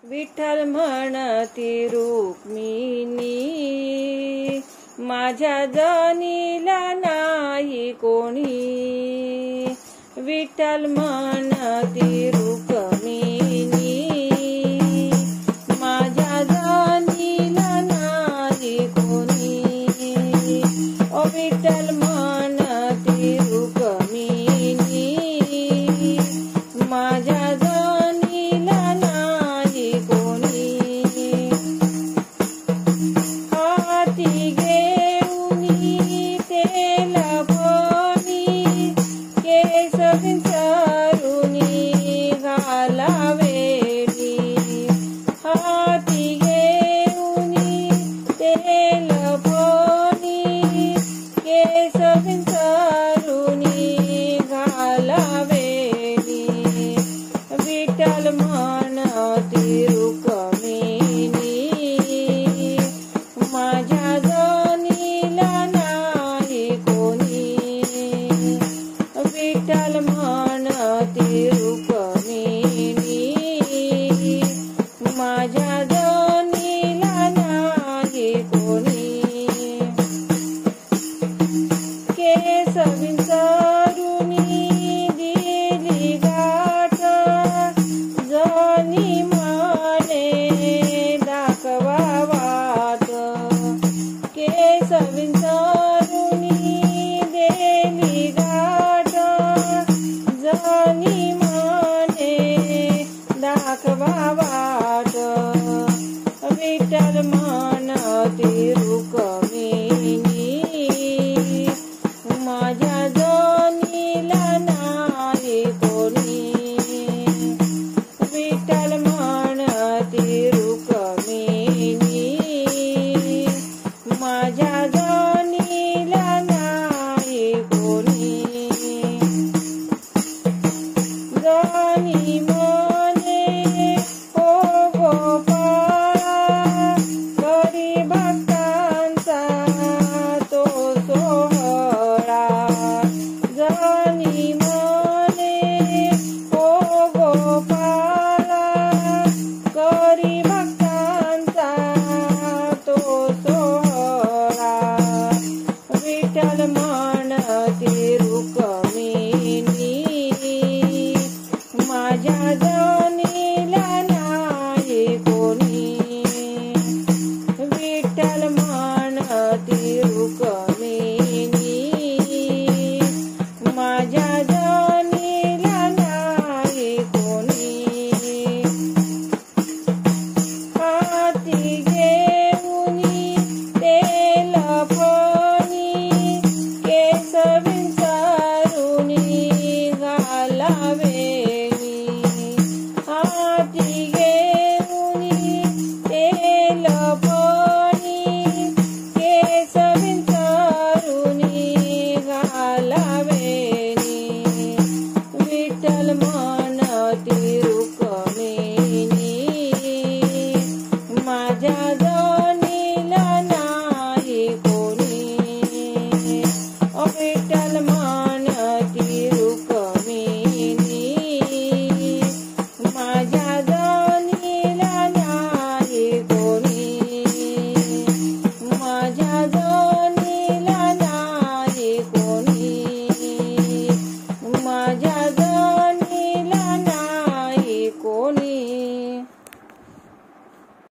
विठ्ठल म्हणती रुक्मिणी, माझ्या जनीला नाही कोणी. विठ्ठल म्हणती रुक्मिणी, माझ्या जनीला नाही कोणी. ओ विठ्ठल म्हणती रुक्मिणी, माझ्या जनीला नाही कोणी. हाती घेऊनी तेल फोनी, केस विंचरुनी घालावेली. हाती घेऊनी तेल फोनी, केस विंचरुनी घालावेली. विठ्ठल म्हणती रुक्मिणी, माझ्या जनीला नाही कोणी. विठ्ठल म्हणती रुक्मिणी, माझ्या जनीला नाही कोणी. केस विंचरुनी दिली गाठ, जनी म्हणे दाखवा वाट. केस विंचरुनी दिली गाठ, जनी म्हणे दाखवा वाट. विठ्ठल म्हणती रुक्मिणी, माझ्या जनीला नाही कोणी. विठ्ठल म्हणती रुक्मिणी, माझ्या जनीला नाही कोणी. जनी म्हणे ओ गोपाळा, करी भक्तांचा तो सोहळा. जनी म्हणे ओ गोपाळा, करी भक्तांचा तो सोहळा. विठ्ठल म्हणती रुक्मिणी, माझ्या जनीला नाही कोणी. विठ्ठल म्हणती रुक्मिणी, माझ्या जनीला नाही कोणी. हाती घेऊनी तेल फोनी, केस विंचरुनी घालावेली. हाती घेऊनी तेल फोनी, केस विंचरुनी घालावेली. विठ्ठल म्हणती रुक्मिणी, माझ्या जनीला नाही कोणी. ओ विठ्ठल म्हणती रुक्मिणी, माझ्या जनीला नाही कोणी. माझ्या जनीला नाही कोणी. माझ्या जनीला नाही कोणी.